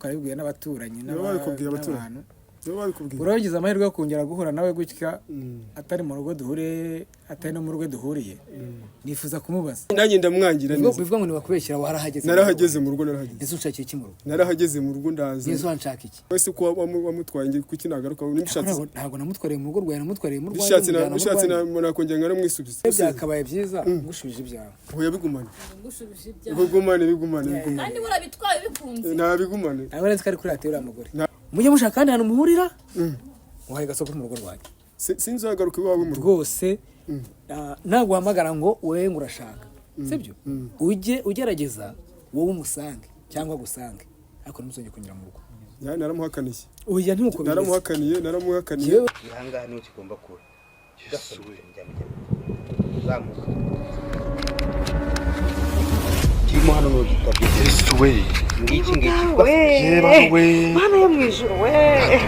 Karibwiye n'abaturanyi n'abantu uragize amahirwe yo kongera guhura nawe gutya atari mu rugo duhure atari no mu rugo duhuriye nifuza kumubaza nanjye ndamwangira neza bivuga ngo ni bakubeshyira narahageze mu rugo ese unshakiye iki mu rugo narahageze mu rugo ndaza yesu wanshaka iki wese ko wamutwaye ngi kuki nagaruka nibishatse ntabwo namutwareye mu rugo rwawe namutwareye mu rwawe bishatse nakongera ngara mwisubiza byakabaye byiza ngushubije ibyawe hoya bigumane ngushubije ibyawe bigumane kandi burabitwaye bikunze nabigumane abaretse kari kuri atera mugore mujye mushaka kandi hano muhurira wahaye gasoko mu rugo rwawe sinzagaruka iwawe mu rugo rwose ntabwo uhamagara ngo wewe ngurashaka sibyo ujye ugerageza wowe umusange cyangwa gusange ariko ntusonye kunyura mu rugo naramuhakaniye oya ntuko naramuhakaniye ihanga niho kigomba kuba gasubiye zamuka kirimo hano no Yesuwe ngiki Mana yo mwijuru we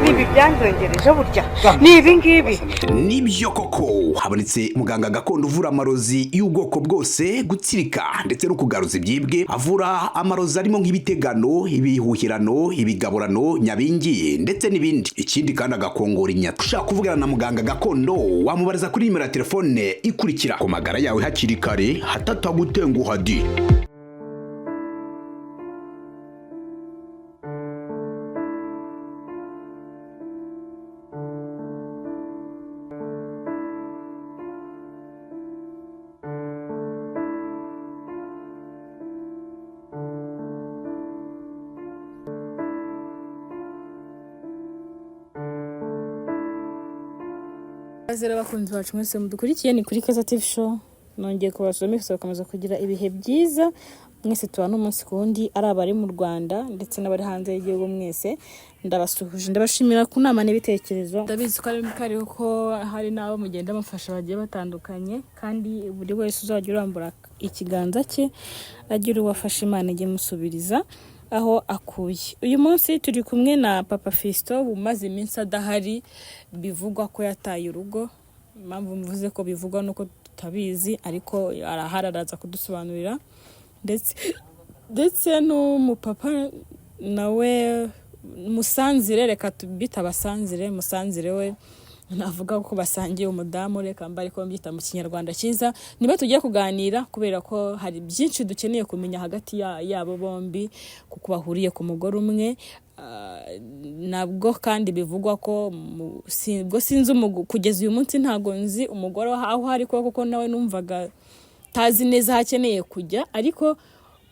nibi byanjongereje burya nibi ngibi nibyo koko habonetse muganga gakondo uvura amarozi y'ubwoko bwose gutsirika ndetse no kugaruza ibyibwe avura amarozi arimo nk'ibitegano ibihuhirano ibigaburano nyabingi ndetse n'ibindi ikindi kandi agakongora inyata ushaka kuvugana na muganga gakondo wamubariza kuri nimero ya telefone ikurikira ku magara yawe hakiri kare hatatagutenguha di Azera bakunzi bacu mwese mudukurikiye ni kuri Kaza TV show nongeye kubasomeka bakomeza kugira ibihe byiza mwese tubana umunsi kundi ari abari mu Rwanda ndetse n'abari hanze y'igihugu mwese ndabasuhuje ndabashimira ku nama n'ibitekerezo ndabizi ko ari ko hari nabo mugenda mufasha bagiye batandukanye kandi buri wese uzajya urambura ikiganza cye agira uwafasha Imana igiye musubiriza aho akuye uyu munsi turi kumwe na Papa Fisto umaze iminsi adahari bivugwa ko yataye urugo impamvu mvuze ko bivugwa nuko tutabizi ariko arahararaza kudusobanurira ndetse n'umupapa nawe musanzire reka tubita basanzire musanzire we navuga ko basangiye umudamu reka mbari ko mbyita mu Kinyarwanda cyiza niba tugiye kuganira kubera ko hari byinshi dukeneye kumenya hagati yabo bombi kuko bahuriye ku mugore umwe nabwo kandi bivugwa ko sinzi kugeza uyu munsi ntago nzi umugore aho hari kuko nawe numvaga tazi neza hakeneye kujya ariko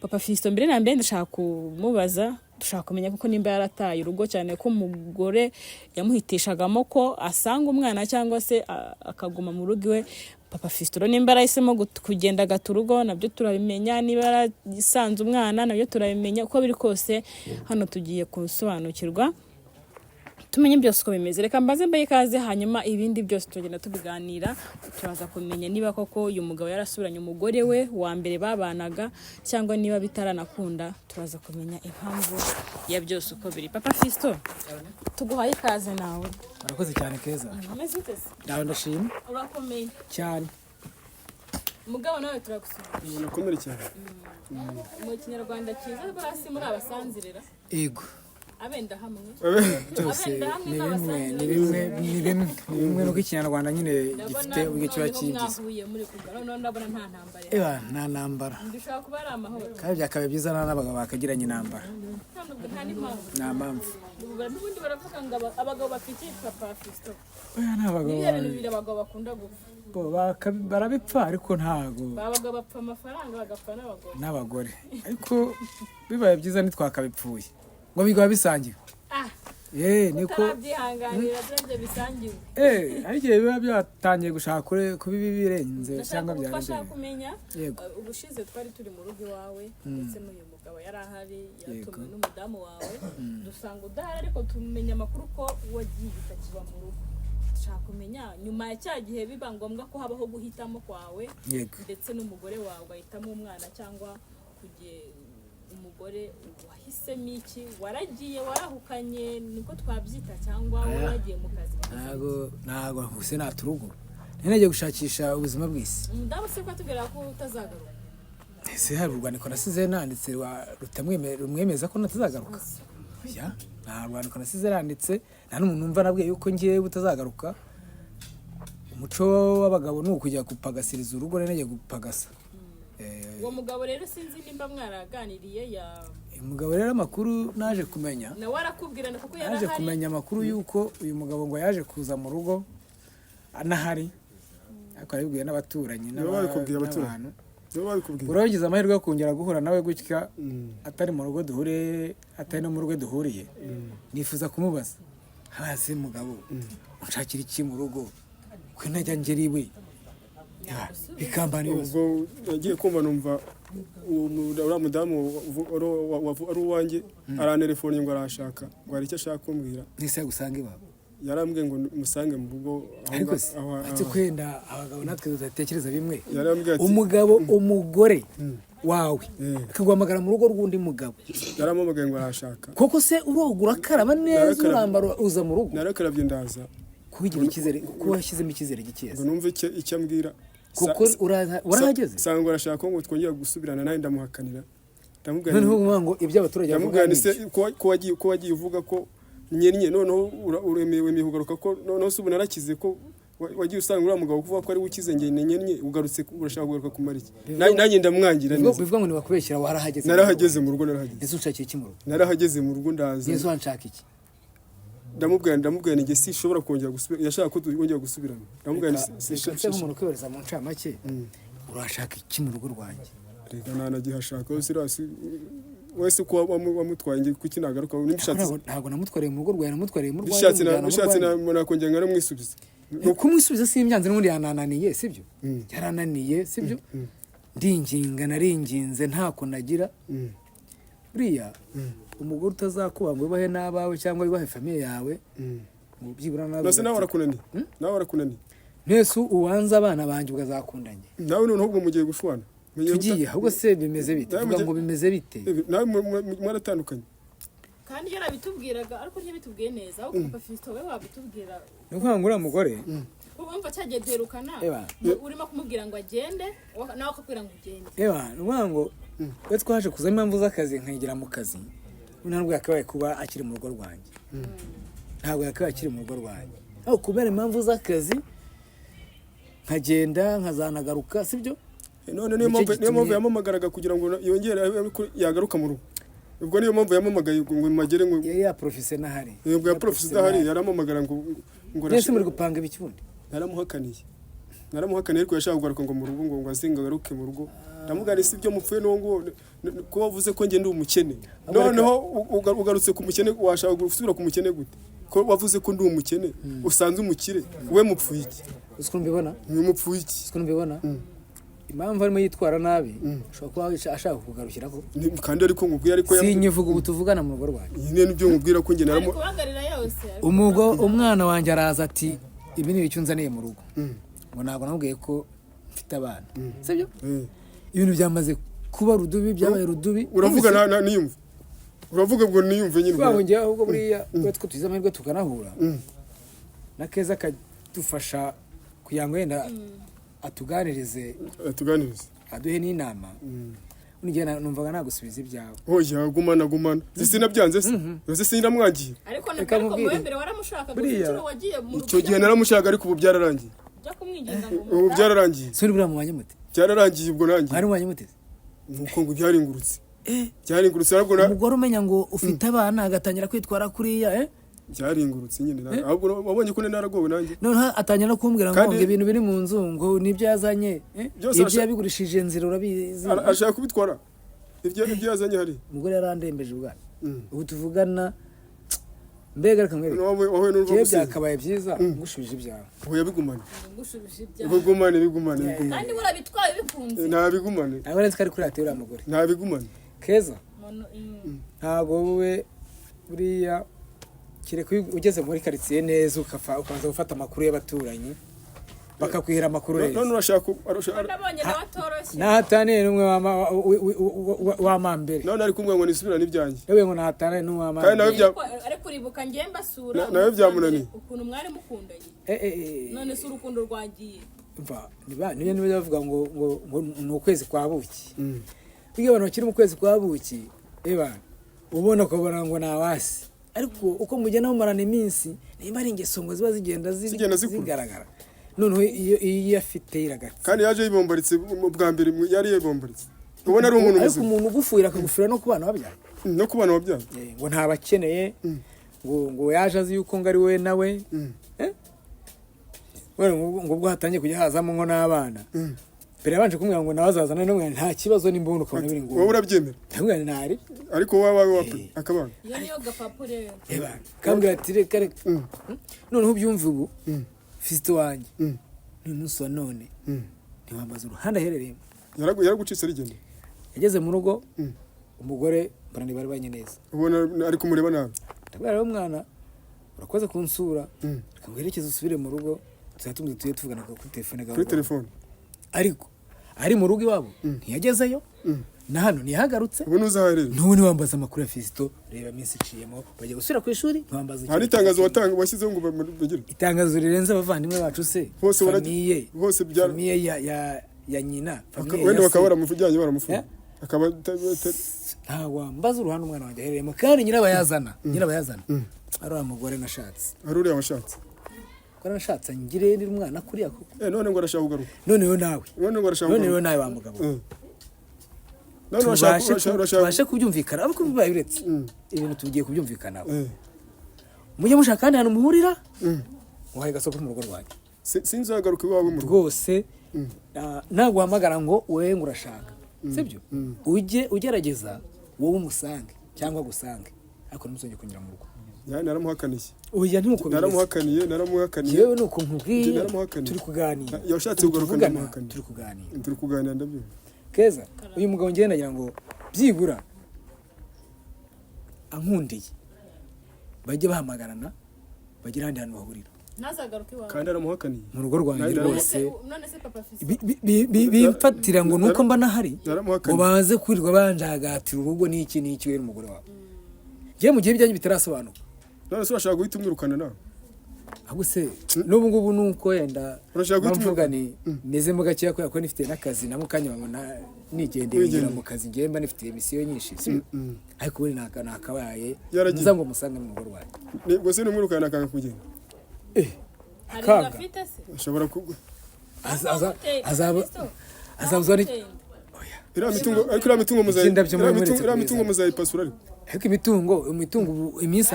Papa Fisto mbere na mbere ndashaka kumubaza dushaka kumenya kuko nimba yarataye urugo cyane ko umugore yamuhitishagamo ko asanga umwana cyangwa se akaguma mu rugo iwe Papa Fisto nimba arahisemo kugenda gaturugo nabyo turabimenya niba yarasanze umwana nabyo turabimenya uko biri kose hano tugiye kusobanukirwa tumenye byose uko bimeze reka mbaze mbaye ikaze hanyuma ibindi byose tugenda tubiganira turaza kumenya niba koko uyu mugabo yarasubiranye umugore we wa mbere babanaga cyangwa niba bitaranakunda turaza kumenya impamvu ya byose uko biri Papa Fisto tuguhaye ikaze nawe urakoze cyane keza ameze utese nawe ndashima urakomeye cyane mugabo nawe turagusubira nakomere cyane mu Kinyarwanda cyiza barasi muri abasanzirira ego abenda hamwe byose ni bimwe nuko Ikinyarwanda nyine gifite ubwo kiba kigize muri kugara ndabona nta ntambara nta ntambara ndishaka kuba ari amahoro kandi byakabaye byiza n'abagabo bakagiranye intambara nta mpamvu n'ubundi baravuga ngo abagabo bafite Papa Fisto n'abagabo bibiri abagabo bakunda gupfa barabipfa ariko ntago abagabo bapfa amafaranga bagapfa n'abagore ariko bibaye byiza ntitwakabipfuye ngo bigwa bisangiwe niko byihanganira byo bisangiwe ariko biba byatangiye gushaka kuba birenze cyangwa byarashaka kumenya ubushize twari turi mu rugo iwawe ndetse n'uyu mugabo yari ahari yatumwe n'umudamu wawe dusanga udahari ariko tumenya amakuru ko wagiye utakiba mu rugo dushaka kumenya nyuma ya cya gihe biba ngombwa ko habaho guhitamo kwawe ndetse n'umugore wawe ugahitamo umwana cyangwa umugore wahisemo iki waragiye warahukanye niko twabyita cyangwa waragiye mu kazi ntago huse naturugo ninagiye gushakisha ubuzima bw'isi umudamu se ko atubwira ko utazagaruka ese hari urwandiko nasize nanditse rutamwemeza ko natazagaruka ya nta rwandiko nasize randitse nta n'umuntu numva nabwiye yuko ngiye butazagaruka. Umuco w'abagabo ni ukujya gupagasiriza urugo nene gupagasa. Uwo mugabo rero sinzi nimba mwaraganiriye ya Umugabo rero amakuru naje kumenya. Na warakubwirana kuko Naje kumenya amakuru yuko uyu mugabo ngo yaje kuza mu rugo anahari. Ariko arabibwiye n'abaturanyi n'abantu. Uragize amahirwe yo kongera guhura nawe gutya atari mu rugo duhure atari no mu rugo duhuriye. Nifuza kumubaza. Hasi mugabo unshakira iki mu rugo? Kwe najya ngeriwe. Bikambana ubwo yagiye kumva numva uriya mudamu ari uwanjye arantelefone ngo arashaka ngo hari icyo ashaka kumbwira. Nise gusanga iwabo. Yarambwiye ngo musange mu rugo ati kwenda abagabo natwe tudatekereza bimwe. Yarambwiye ati umugabo umugore wawe akagwamagara mu rugo rw'undi mugabo. Yaramamagaye ngo arashaka. Koko se urogura karaba neza urambara uza mu rugo. Narakarabye ndaza. Kugira ikizere ko washyizemo ikizere gikiyeza. Ngo numve icyo ambwira. Kuko urahageze. Sanga urashaka ngo twongera gusubirana nawe ndamuhakanira. Ndamubwira noneho ngo ibyo abaturage bavuga ni ko wagiye uvuga ko nyenye noneho uremewe mihugaruka ko noneho subu narakize ko wagiye usanga uriya mugabo kuvuga ko ari ukize ngene nyenye ugarutse urashaka kugaruka kumara iki nanjye ndamwangira neza bivuga ngo ni bakubeshyira warahageze. Narahageze mu rugo narahageze. Ese unshakiye iki mu rugo? Narahageze mu rugo ndaza. Yesu anshaka iki? Ndamubwira nige si shobora kongera gusubira yashaka ko twongera gusubirana. Ndamubwira si nk'umuntu kwereza mu ncamake urashaka iki mu rugo rwanjye? Rega nanagihashaka sirasi wese ko wamutwaye ngi kuki nagaruka nimbishatse. Ntabwo namutwareye mu rugo rwawe namutwareye mu rwawe. Bishatse nakongera ngaramwisubiza. Kumwisubiza si imyanze n'undi yanananiye sibyo? Yarananiye sibyo? Naringinze ntako nagira. Buriya umugore utazakuba ngo ubahe n'abawe cyangwa ubahe famille yawe ngo byibura nawe. Nase nawe warakunaniye. Nese uwanza abana banjye ugazakundanye. Nawe none ahubwo mugiye gushwana. Tugiye ahubwo se bimeze bite? Vuga ngo bimeze bite? Nawe mwaratandukanye. Kandi yarabitubwiraga ariko ntibitubwiye neza ahubwo Papa Fiston we wabitubwira. Nuko ngo uriya mugore Ubumva cyagiye derukana urimo kumubwira ngo agende nawe akakubwira ngo ugende. Nuko ngo we twaje kuza impamvu z'akazi nkagira mu kazi. Ntabwo yakabaye kuba akiri mu rugo rwanjye. Ntabwo yakabaye akiri mu rugo rwanjye. Aho kubera impamvu z'akazi nkagenda nkazanagaruka sibyo? None niyo mpamvu yamamagaraga kugira ngo yongere yagaruka mu rugo. Ubwo niyo mpamvu yamamagaye ngo magere ngo ya professeur nahari. Ubwo ya professeur nahari yaramamagara ngo Nese muri gupanga ibikibundi. Naramuhakaniye ariko yashaka kugaruka ngo mu rugo ngo azingagaruke mu rugo. Ndamugara isi byo mupfuye no ngo ko wavuze ko nge ndi umukene. Noneho ugarutse ku mukene washaka gusubira ku mukene gute? Ko wavuze ko ndi umukene usanze umukire we mupfuye iki? Usko mbibona? Ni mupfuye iki? Usko mbibona? Impamvu arimo yitwara nabi ushobora kuba ashaka kugarukira ko kandi ariko ngubwiye ariko sinyivuga ubutuvugana mu rugo rwanjye. Nyine nibyo ngubwira ko nge naramo umwana wanjye araza ati ibi ni icyo nzaniye mu rugo. Ngo ntabwo namubwiye ko mfite abana. Sibyo? Ibintu byamaze kuba rudubi byabaye rudubi. Uravuga niyumva. Uravuga ngo niyumve nyine. Kwa ngiye ahubwo buriya twe tuzize amahirwe tukanahura. Na Keza kadufasha kuyango yenda atuganirize aduhe n'inama. Unigena numvaga nagusubiza ibyawe. Oya gumana. Zisinabyanze se. Yose sinamwagiye. Ariko nakako mwembere waramushaka gucuro wagiye mu rugo. Icyo gihe naramushaka ariko ubu byararangiye. Byo kumwinginga ngo ubu byararangiye. Suri bura mu banyamute. Byararangiye ubwo nanjye. Ari mu banyamute. Nuko ngo byaringurutse. Byaringurutse ahubwo umugore umenya ngo ufite abana agatangira kwitwara kuriya byaringurutse nyine ahubwo wabonye ko naragowe nanjye. None atangira no kumbwira ngo ibintu biri mu nzu ngo nibyo yazanye ibyo yabigurishije nzira urabizi. Ashaka kubitwara. Ibyo yazanye hari. Umugore yarandembeje ubwana. Ubu tuvugana mbega reka mwere. Wowe n'uruva byakabaye byiza ngushubije ibyawe. Oya bigumane. Ngushubije ibyawe. Bigumane. Kandi burabitwaye bikunze. Nta bigumane. Abaretse kari kuri ate uriya mugore. Nta bigumane. Keza. Ntago wowe buriya kireko ugeze muri quartier neza ukaza gufata amakuru y'abaturanyi bakakwihera amakuru rero. None urashaka nabonye nabatoroshye. Nahatane numwe wa mambere. None ari kumwe ngo nisubirane ibyanjye. Yewe ngo nahatane numwe wa mambere. Kandi nawe ari kuribuka ngiye mbasura. Nawe byamunaniye. Ukuntu mwari mukundanye. None se urukundo rwagiye. Mva niyo bavuga ngo ni ukwezi kwa buki. Biga abantu bakiri mu kwezi kwa buki. Eba ubona ukabona ngo nawasi ariko uko mugenda mumarana iminsi nimba ari ingeso ngo ziba zigenda zigaragara noneho iyo afite iragati kandi yaje yibombaritse bwa mbere yari yibombaritse ubona ari umuntu ariko umuntu ugufuira akagufura no kubana wabyaye ngo ntabakeneye ngo yaje azi yuko ngo ari we nawe ngo ubwo hatangiye kujya hazamo ngo n'abana mbere yabanje kumubwira ngo nawe azazana n'umwana nta kibazo n'imbunda ukabona biri ngo wowe urabyemera ndamubwira ntari ariko wowe wapi akabana niyo gapapure kambwira ati reka noneho ubyumve ubu fisito wanjye ni umunsi wa none ntiwambaza uruhande aherereyemo yaragucitse arigenda yageze mu rugo umugore mbona ntibari banye neza ubona ari kumureba nabi ndabwira rero umwana urakoze kunsura reka nguherekeze usubire mu rugo tuzatundi tuye tuvugana kuri telefone ariko ari mu rugo iwabo ntiyagezeyo na hano ntiyahagarutse ubu nuzaharere none wambaza amakuru ya Fisito reba minsi iciyemo bagiye gusubira ku ishuri ntiwambaza hari itangazo washyizeho ngo bagire itangazo rirenze abavandimwe bacu se famiye ya nyina wenda bakaba baramuvujyanye baramufunga akaba nta wambaza uruhande umwana wanjye aherereyemo kandi nyirabayazana ari wa mugore nashatse ari uriya washatse ko nashatse ngire ndi umwana kuriya koko none ngo arashaka kugaruka noneho nawe wa mugabo tubashe kubyumvikana ariko bibaye biretse ibintu tugiye kubyumvikanaho mujye mushaka kandi ahantu muhurira muhaye gasoko mu rugo rwanjye sinzagaruka iwawe mu rugo rwose ntabwo uhamagara ngo wowe ngo urashaka sibyo ujye ugerageza wowe umusange cyangwa agusange ariko ntimuzongere kunyura mu rugo naramuhakaniye oya naramuhakaniye yewe nuko nkubwiye turi kuganira yashatse kugaruka ndamuhakaniye turi kuganira ndabyumva keza uyu mugabo ngenda nagira ngo byibura ankundiye bajye bahamagarana bagire ahandi hantu bahurira kandi aramuhakaniye mu rugo rwanjye rwose bimfatira ngo nuko mba nahari ngo baze kwirirwa banjagatira urugo n'iki we n'umugore wawe ngiye mu gihe ibyanjye bitarasobanuka none se urashaka guhita umwirukana nawe ahubwo se n'ubu ngubu nuko yenda bamvuga ni nezemo gakeya kubera ko nifite n'akazi na mukanya babona nigendeye ngira mu kazi ngiye mba nifite misiyo nyinshi ariko ubu nakabaye nza ngo musange mu rugo rwanjye ubwo se n'umwirukana akanga kugenda kaga ashobora kugwa azabuzwa iriya mitungo muzayipasura ariko imitungo iminsi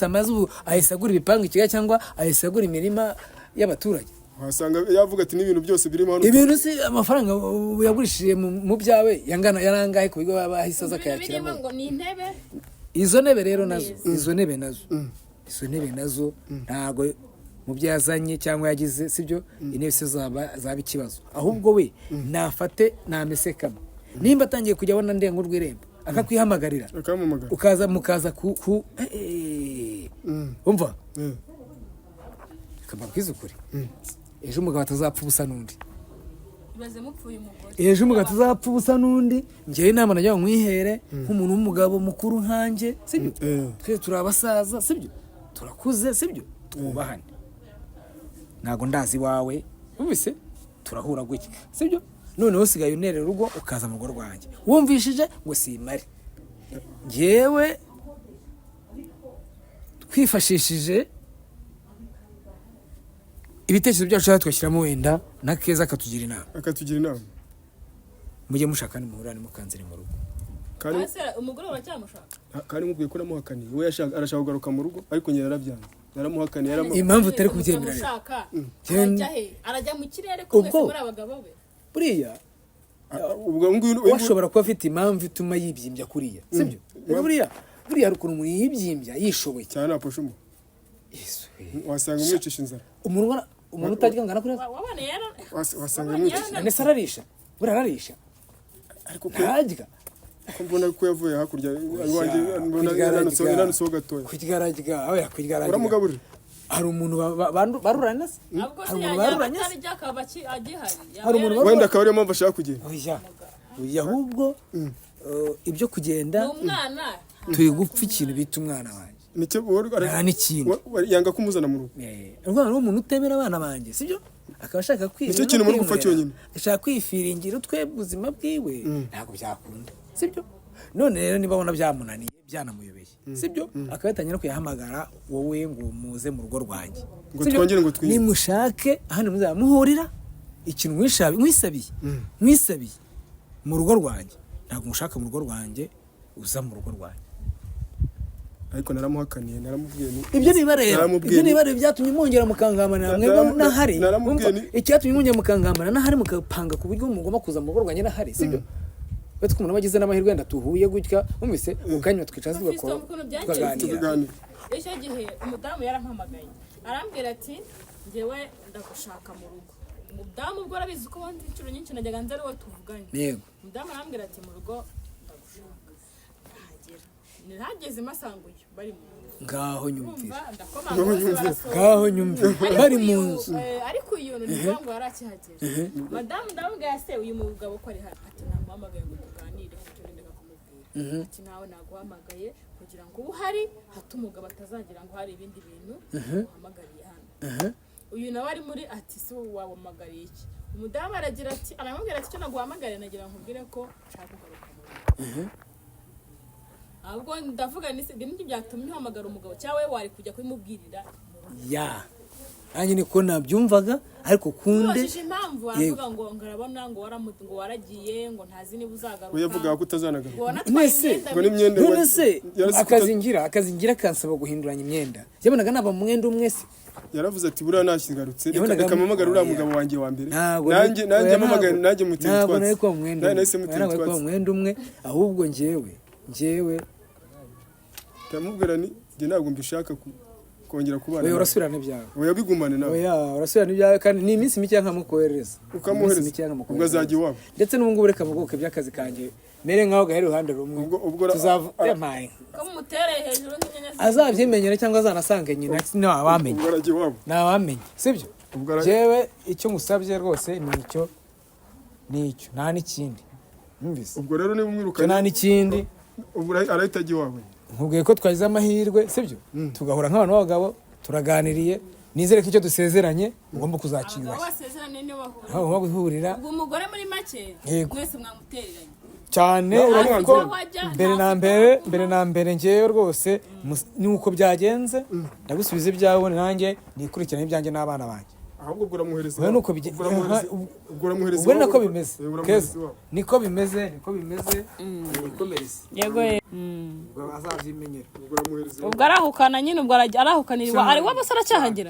amaze ubu ahise agura ibipangu ikiga cyangwa ahise agura imirima y'abaturage wasanga yavuga ati n'ibintu byose birimo hano ibintu si amafaranga yagurishije mu byawe yarangaye ku bigo bahise aza akayakiramo izo ntebe rero nazo ntago mu byo yazanye cyangwa yagize sibyo intebe se zaba ikibazo ahubwo we nafate namesekamo nimba atangiye kujya abona ndengo rw'irembo akakwihamagarira mukaza ku umva kababwiza ukuri ejo umugabo atazapfa ubusa n'undi ngewe inama najya nkwihere nk'umuntu w'umugabo mukuru nkanjye sibyo twe turi abasaza sibyo turakuze sibyo twubahane ntago ndazi iwawe wumvise turahura gutya sibyo noneho usigaye unerera urugo ukaza mu rugo rwanjye wumvishije ngo simare ngewe twifashishije ibitekerezo byacu twashyiramo wenda na keza akatugira inama mujye mushaka nimuhurane mukanzire mu rugo umugore waracyamushaka kandi mubwiye ko namuhakaniye we arashaka kugaruka mu rugo ariko nyine yarabyanze naramuhakaniye impamvu utari kubyemera arajya mu kirere ko mwese muri abagabo be buriya washobora kuba afite impamvu ituma yibyimbya kuriya sibyo buriya hari ukuntu umuntu yibyimbya yishoboye cyane aposhumo wasanga umwicisha inzara umuntu utarya ngana kuriya wasanga umwicisha ndetse ararisha buriya ararisha ariko ntarya ko mbona ko yavuye hakurya iwanjye iranutseho gatoya kurya uramugaburira hari umuntu barurana se hari umuntu wenda akaba ariyo mpamvu ashaka kugenda oya ahubwo ibyo kugenda turi gupfa ikintu bita umwana wanjye yanga kumuzana mu rugo umwana w'umuntu utemera abana banjye sibyo akaba ashaka nicyo kintu muri gupfa cyonyine ashaka kwifiringira utwe ubuzima bwiwe ntabwo byakunda sibyo none rero niba abona byamunaniye byanamuyobeye sibyo akabatangira no kuyahamagara wowe ngo muze mu rugo rwanjye ngo twongere ngo twiyime nimushake ahandi muzamuhurira ikintu mwisabiye mu rugo rwanjye ntabwo mushaka mu rugo rwanjye uza mu rugo rwanjye ariko naramuhakaniye naramubwiye ibyo nibareba byatumye mwongera mukangamana mwebwe nahari icyatumye mwongera mukangamana nahari mukapanga ku buryo mugomba kuza mu rugo rwanjye nahari sibyo betse ko umuntu bagize n'amahirwe wenda tuhuye gutya mumvise ukanywa twicaza tukaganira icyo gihe umudamu yarampamagaye arambwira ati njyewe ndagushaka mu rugo umudamu ubwo arabizi ko wandi inshuro nyinshi najyaga nzi ari we tuvuganye yego umudamu arambwira ati mu rugo ndagushaka nahageze masanguye bari mu nzu ngaho nyumvira ngaho nyumvira bari mu nzu ariko iyo ni ngo yarakihagera madamu ndamubwira se uyu mugabo ko ari hano ati namuhamagaye ngo tuganire icyo ndeka kumubwira ati nawe naguhamagaye kugira ngo ubu hari hato umugabo atazagira ngo hari ibindi bintu uhamagariye hano uyu nawe ari muri ati se wabamagariye iki umudamu aragira ati aramubwira ati icyo naguhamagariye nagira ngo nkubwire ko nshaka kugaruka mu rugo ahubwo ndavuga n'ibyo byatumye uhamagara umugabo cyawe wari kujya kubimubwirira ya nanjye niko nabyumvaga ariko kunde impamvu aravuga ngo ngarabona ngo waragiye ngo ntazi niba uzagaruka uyavuga ko utazanagaruka none se akazingira kansaba guhinduranya imyenda yabonaga naba mu mwenda umwe se yaravuze ati buriya nashyigarutse reka mpamagara uriya mugabo wanjye wa mbere nanjye mpamagara nanjye mutera utwatsi ntabwo nari mwenda umwe ahubwo njyewe ndamubwira ni njye ntabwo mbishaka kongera kubana wewe urasubirana ibyawe wewe bigumane nawe urasubirana ibyawe kandi ni iminsi mike nkamukohereza ubwo azajya iwabo ndetse n'ubu ngubu reka muguke by'akazi kanjye mere nkaho gahera uruhande rumwe tuzavuye ko mutereye hejuru n'inyenyeri azabyimenyera cyangwa azanasange nyina ntawamenye ntawamenye sibyo jewe icyo ngusabye rwose ni icyo nta n'ikindi numvise ubwo rero niba umwirukanye nta n'ikindi ubu arahita ajya iwawe nkubwiye ko twagize amahirwe sibyo tugahura nk'abantu b'abagabo turaganiriye nizere ko icyo dusezeranye ugomba kuzakirwa aho guhurira ubwo umugore muri make mwese mwamutereranye cyane mbere na mbere ngewe rwose ni uko byagenze ndagusubiza ibyawe nanjye nikurikirana ibyanjye n'abana banjye ahubwo ubwo uramuhereza ubwo nako bimeze niko bimeze nikomereze yego azabyimenyera ubwo arahukana nyine ubwo arahukanirwa ari wabasara cyahagera